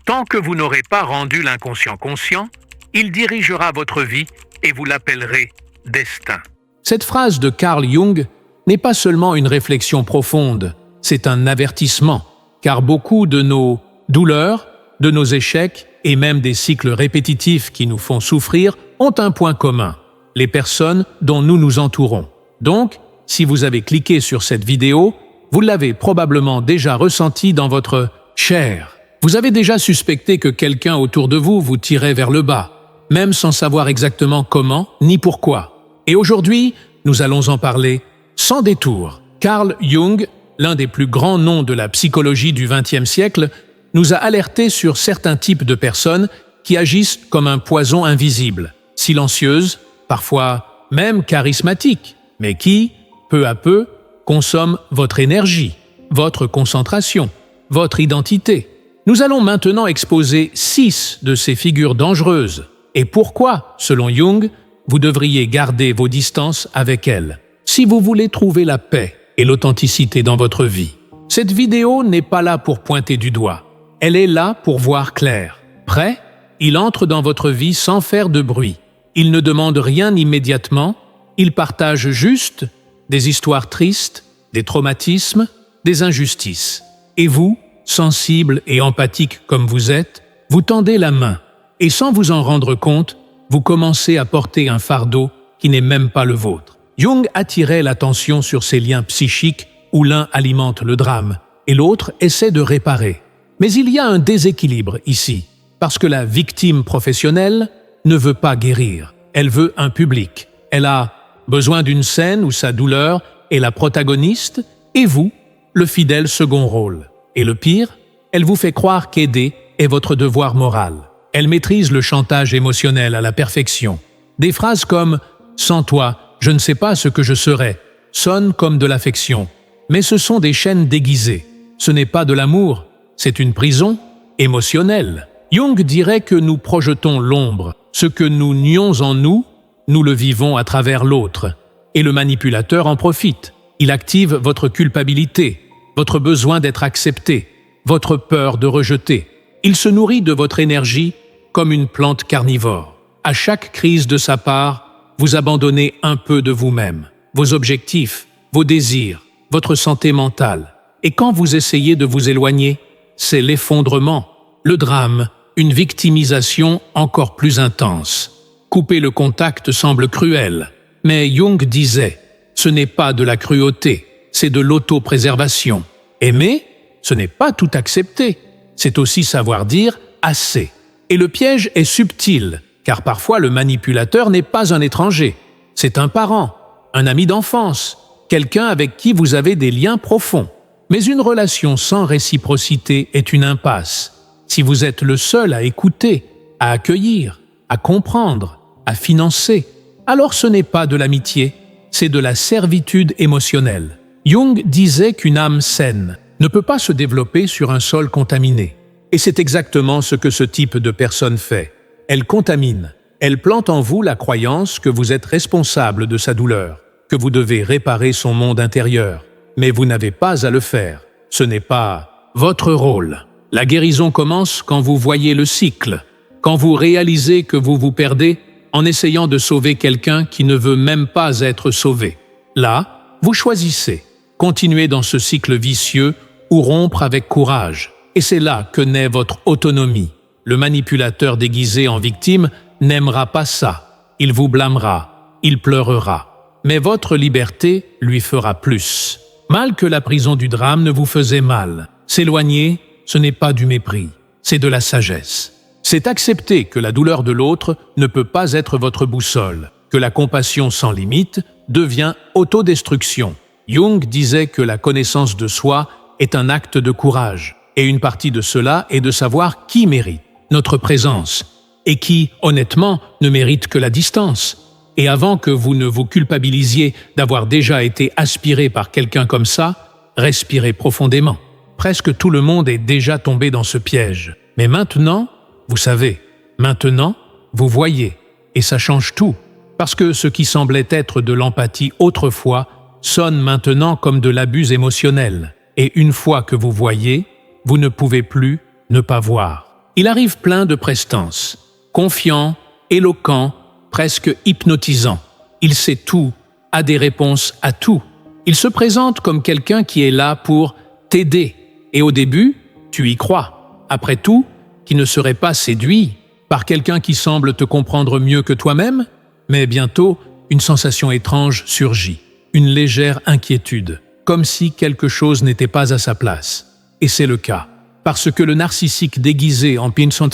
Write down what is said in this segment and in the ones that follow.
Tant que vous n'aurez pas rendu l'inconscient conscient, il dirigera votre vie et vous l'appellerez destin. Cette phrase de Carl Jung n'est pas seulement une réflexion profonde, c'est un avertissement, car beaucoup de nos douleurs, de nos échecs et même des cycles répétitifs qui nous font souffrir ont un point commun, les personnes dont nous nous entourons. Donc, si vous avez cliqué sur cette vidéo, vous l'avez probablement déjà ressenti dans votre chair. Vous avez déjà suspecté que quelqu'un autour de vous vous tirait vers le bas, même sans savoir exactement comment ni pourquoi. Et aujourd'hui, nous allons en parler sans détour. Carl Jung, l'un des plus grands noms de la psychologie du XXe siècle, nous a alertés sur certains types de personnes qui agissent comme un poison invisible, silencieuses, parfois même charismatiques, mais qui, peu à peu, consomment votre énergie, votre concentration, votre identité. Nous allons maintenant exposer 6 de ces figures dangereuses et pourquoi, selon Jung, vous devriez garder vos distances avec elles, si vous voulez trouver la paix et l'authenticité dans votre vie. Cette vidéo n'est pas là pour pointer du doigt. Elle est là pour voir clair. Prêt? Il entre dans votre vie sans faire de bruit. Il ne demande rien immédiatement. Il partage juste des histoires tristes, des traumatismes, des injustices. Et vous, sensible et empathique comme vous êtes, vous tendez la main. Et sans vous en rendre compte, vous commencez à porter un fardeau qui n'est même pas le vôtre. Jung attirait l'attention sur ces liens psychiques où l'un alimente le drame et l'autre essaie de réparer. Mais il y a un déséquilibre ici, parce que la victime professionnelle ne veut pas guérir, elle veut un public. Elle a besoin d'une scène où sa douleur est la protagoniste et vous, le fidèle second rôle. Et le pire, elle vous fait croire qu'aider est votre devoir moral. Elle maîtrise le chantage émotionnel à la perfection. Des phrases comme « Sans toi, je ne sais pas ce que je serais » sonnent comme de l'affection. Mais ce sont des chaînes déguisées. Ce n'est pas de l'amour, c'est une prison émotionnelle. Jung dirait que nous projetons l'ombre. Ce que nous nions en nous, nous le vivons à travers l'autre. Et le manipulateur en profite. Il active votre culpabilité, votre besoin d'être accepté, votre peur de rejeter. Il se nourrit de votre énergie comme une plante carnivore. À chaque crise de sa part, vous abandonnez un peu de vous-même, vos objectifs, vos désirs, votre santé mentale. Et quand vous essayez de vous éloigner, c'est l'effondrement, le drame, une victimisation encore plus intense. Couper le contact semble cruel, mais Jung disait « ce n'est pas de la cruauté, c'est de l'autopréservation. Aimer, ce n'est pas tout accepter, c'est aussi savoir dire « assez ». Et le piège est subtil, car parfois le manipulateur n'est pas un étranger, c'est un parent, un ami d'enfance, quelqu'un avec qui vous avez des liens profonds. Mais une relation sans réciprocité est une impasse. Si vous êtes le seul à écouter, à accueillir, à comprendre, à financer, alors ce n'est pas de l'amitié, c'est de la servitude émotionnelle. Jung disait qu'une âme saine ne peut pas se développer sur un sol contaminé. Et c'est exactement ce que ce type de personne fait. Elle contamine. Elle plante en vous la croyance que vous êtes responsable de sa douleur, que vous devez réparer son monde intérieur. Mais vous n'avez pas à le faire. Ce n'est pas votre rôle. La guérison commence quand vous voyez le cycle, quand vous réalisez que vous vous perdez en essayant de sauver quelqu'un qui ne veut même pas être sauvé. Là, vous choisissez. Continuer dans ce cycle vicieux ou rompre avec courage. Et c'est là que naît votre autonomie. Le manipulateur déguisé en victime n'aimera pas ça. Il vous blâmera, il pleurera. Mais votre liberté lui fera plus. Mal que la prison du drame ne vous faisait mal. S'éloigner, ce n'est pas du mépris, c'est de la sagesse. C'est accepter que la douleur de l'autre ne peut pas être votre boussole, que la compassion sans limite devient autodestruction. Jung disait que la connaissance de soi est un acte de courage, et une partie de cela est de savoir qui mérite notre présence, et qui, honnêtement, ne mérite que la distance. Et avant que vous ne vous culpabilisiez d'avoir déjà été aspiré par quelqu'un comme ça, respirez profondément. Presque tout le monde est déjà tombé dans ce piège. Mais maintenant, vous savez, maintenant, vous voyez, et ça change tout. Parce que ce qui semblait être de l'empathie autrefois sonne maintenant comme de l'abus émotionnel. Et une fois que vous voyez, vous ne pouvez plus ne pas voir. Il arrive plein de prestance, confiant, éloquent, presque hypnotisant. Il sait tout, a des réponses à tout. Il se présente comme quelqu'un qui est là pour t'aider. Et au début, tu y crois. Après tout, qui ne serait pas séduit par quelqu'un qui semble te comprendre mieux que toi-même? Mais bientôt, une sensation étrange surgit, une légère inquiétude, comme si quelque chose n'était pas à sa place. Et c'est le cas, parce que le narcissique déguisé en Vincent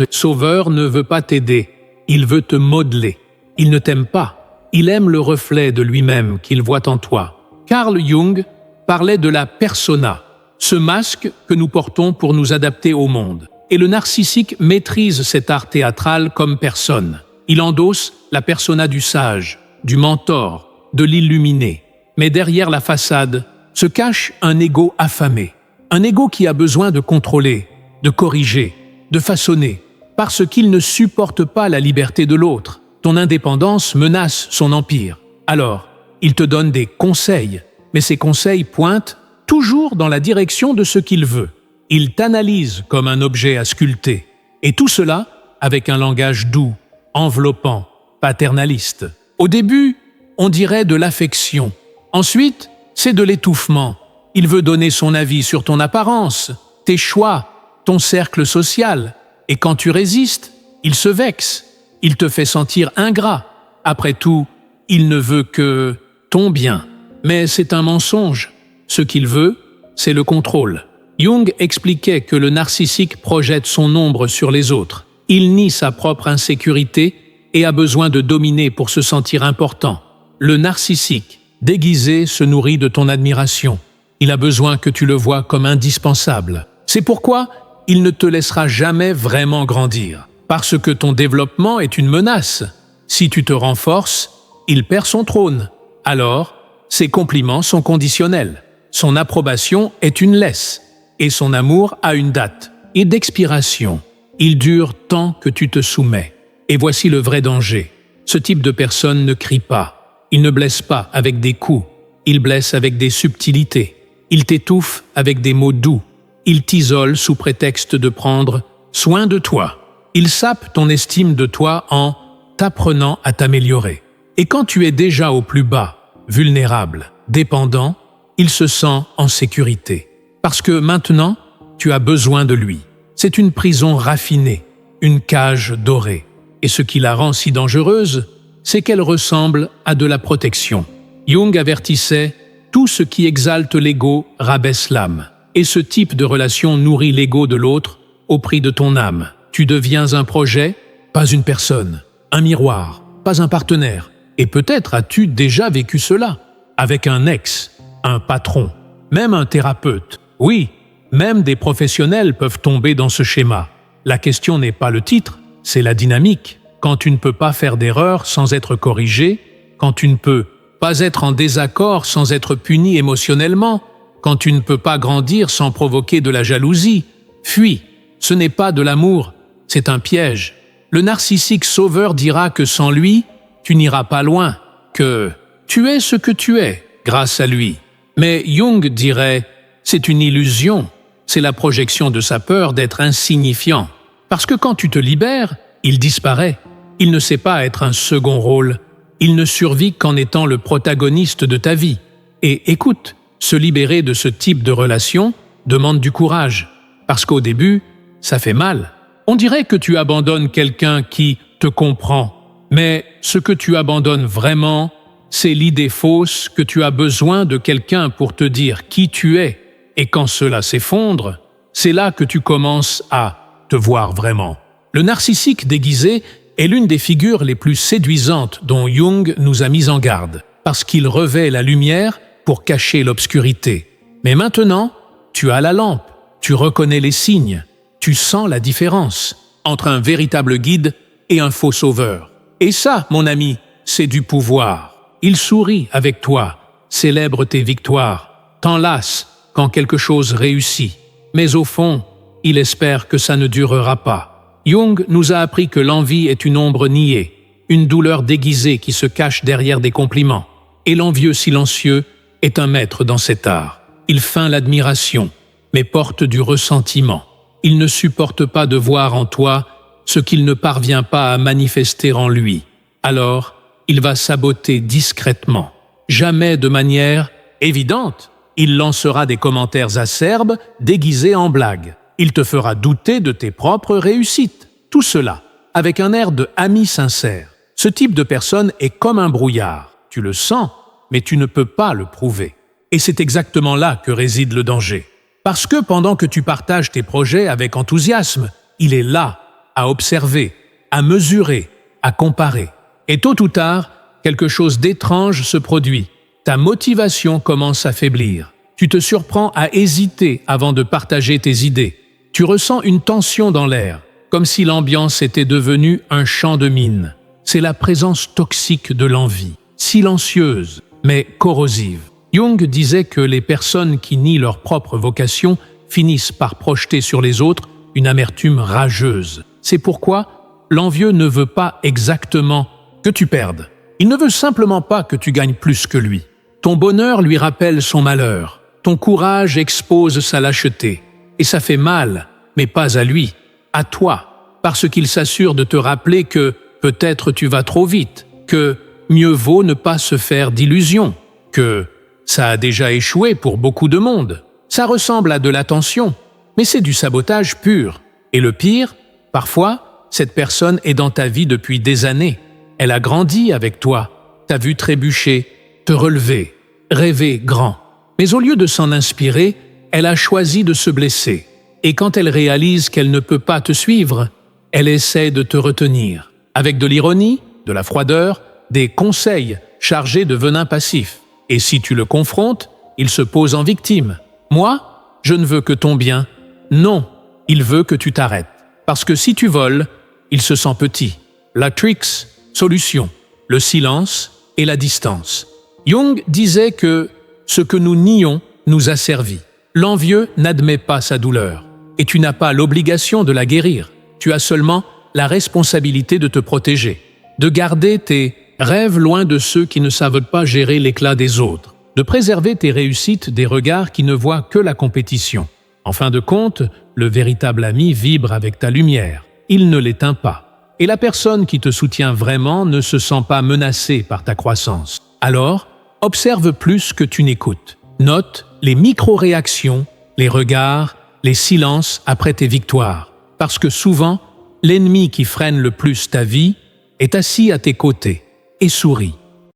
Sauveur ne veut pas t'aider, il veut te modeler. Il ne t'aime pas, il aime le reflet de lui-même qu'il voit en toi. Carl Jung parlait de la persona, ce masque que nous portons pour nous adapter au monde. Et le narcissique maîtrise cet art théâtral comme personne. Il endosse la persona du sage, du mentor, de l'illuminé. Mais derrière la façade se cache un ego affamé. Un ego qui a besoin de contrôler, de corriger, de façonner, parce qu'il ne supporte pas la liberté de l'autre. Ton indépendance menace son empire. Alors, il te donne des conseils, mais ces conseils pointent toujours dans la direction de ce qu'il veut. Il t'analyse comme un objet à sculpter. Et tout cela avec un langage doux, enveloppant, paternaliste. Au début, on dirait de l'affection. Ensuite, c'est de l'étouffement. Il veut donner son avis sur ton apparence, tes choix, ton cercle social. Et quand tu résistes, il se vexe. Il te fait sentir ingrat. Après tout, il ne veut que ton bien. Mais c'est un mensonge. Ce qu'il veut, c'est le contrôle. Jung expliquait que le narcissique projette son ombre sur les autres. Il nie sa propre insécurité et a besoin de dominer pour se sentir important. Le narcissique, déguisé, se nourrit de ton admiration. Il a besoin que tu le vois comme indispensable. C'est pourquoi il ne te laissera jamais vraiment grandir. Parce que ton développement est une menace. Si tu te renforces, il perd son trône. Alors, ses compliments sont conditionnels. Son approbation est une laisse. Et son amour a une date et d'expiration. Il dure tant que tu te soumets. Et voici le vrai danger. Ce type de personne ne crie pas. Il ne blesse pas avec des coups. Il blesse avec des subtilités. Il t'étouffe avec des mots doux. Il t'isole sous prétexte de prendre soin de toi. Il sape ton estime de toi en t'apprenant à t'améliorer. Et quand tu es déjà au plus bas, vulnérable, dépendant, il se sent en sécurité. Parce que maintenant, tu as besoin de lui. C'est une prison raffinée, une cage dorée. Et ce qui la rend si dangereuse, c'est qu'elle ressemble à de la protection. Jung avertissait « Tout ce qui exalte l'ego rabaisse l'âme ». Et ce type de relation nourrit l'ego de l'autre au prix de ton âme. Tu deviens un projet, pas une personne, un miroir, pas un partenaire. Et peut-être as-tu déjà vécu cela, avec un ex, un patron, même un thérapeute. Oui, même des professionnels peuvent tomber dans ce schéma. La question n'est pas le titre, c'est la dynamique. Quand tu ne peux pas faire d'erreur sans être corrigé, quand tu ne peux pas être en désaccord sans être puni émotionnellement, quand tu ne peux pas grandir sans provoquer de la jalousie, fuis. Ce n'est pas de l'amour, c'est un piège. Le narcissique sauveur dira que sans lui, tu n'iras pas loin, que tu es ce que tu es grâce à lui. Mais Jung dirait « c'est une illusion ». C'est la projection de sa peur d'être insignifiant. Parce que quand tu te libères, il disparaît. Il ne sait pas être un second rôle. Il ne survit qu'en étant le protagoniste de ta vie. Et écoute, se libérer de ce type de relation demande du courage. Parce qu'au début, ça fait mal. On dirait que tu abandonnes quelqu'un qui te comprend. Mais ce que tu abandonnes vraiment, c'est l'idée fausse que tu as besoin de quelqu'un pour te dire qui tu es. Et quand cela s'effondre, c'est là que tu commences à te voir vraiment. Le narcissique déguisé est l'une des figures les plus séduisantes dont Jung nous a mis en garde, parce qu'il revêt la lumière pour cacher l'obscurité. Mais maintenant, tu as la lampe, tu reconnais les signes, tu sens la différence entre un véritable guide et un faux sauveur. Et ça, mon ami, c'est du pouvoir. Il sourit avec toi, célèbre tes victoires, t'enlace quand quelque chose réussit. Mais au fond, il espère que ça ne durera pas. Jung nous a appris que l'envie est une ombre niée, une douleur déguisée qui se cache derrière des compliments. Et l'envieux silencieux est un maître dans cet art. Il feint l'admiration, mais porte du ressentiment. Il ne supporte pas de voir en toi ce qu'il ne parvient pas à manifester en lui. Alors, il va saboter discrètement, jamais de manière évidente. Il lancera des commentaires acerbes déguisés en blagues. Il te fera douter de tes propres réussites. Tout cela, avec un air de ami sincère. Ce type de personne est comme un brouillard. Tu le sens, mais tu ne peux pas le prouver. Et c'est exactement là que réside le danger. Parce que pendant que tu partages tes projets avec enthousiasme, il est là, à observer, à mesurer, à comparer. Et tôt ou tard, quelque chose d'étrange se produit. Ta motivation commence à faiblir. Tu te surprends à hésiter avant de partager tes idées. Tu ressens une tension dans l'air, comme si l'ambiance était devenue un champ de mine. C'est la présence toxique de l'envie, silencieuse, mais corrosive. Jung disait que les personnes qui nient leur propre vocation finissent par projeter sur les autres une amertume rageuse. C'est pourquoi l'envieux ne veut pas exactement que tu perdes. Il ne veut simplement pas que tu gagnes plus que lui. Ton bonheur lui rappelle son malheur. Ton courage expose sa lâcheté. Et ça fait mal, mais pas à lui, à toi, parce qu'il s'assure de te rappeler que peut-être tu vas trop vite, que mieux vaut ne pas se faire d'illusions, que ça a déjà échoué pour beaucoup de monde. Ça ressemble à de l'attention, mais c'est du sabotage pur. Et le pire, parfois, cette personne est dans ta vie depuis des années. Elle a grandi avec toi, t'a vu trébucher, te relever, rêver grand. Mais au lieu de s'en inspirer, elle a choisi de se blesser. Et quand elle réalise qu'elle ne peut pas te suivre, elle essaie de te retenir. Avec de l'ironie, de la froideur, des conseils chargés de venin passif. Et si tu le confrontes, il se pose en victime. Moi, je ne veux que ton bien. Non, il veut que tu t'arrêtes. Parce que si tu voles, il se sent petit. La tricks, solution, le silence et la distance. Jung disait que ce que nous nions nous asservit. L'envieux n'admet pas sa douleur. Et tu n'as pas l'obligation de la guérir. Tu as seulement la responsabilité de te protéger, de garder tes rêves loin de ceux qui ne savent pas gérer l'éclat des autres, de préserver tes réussites des regards qui ne voient que la compétition. En fin de compte, le véritable ami vibre avec ta lumière. Il ne l'éteint pas. Et la personne qui te soutient vraiment ne se sent pas menacée par ta croissance. Alors, observe plus que tu n'écoutes. Note les micro-réactions, les regards, les silences après tes victoires. Parce que souvent, l'ennemi qui freine le plus ta vie est assis à tes côtés et sourit.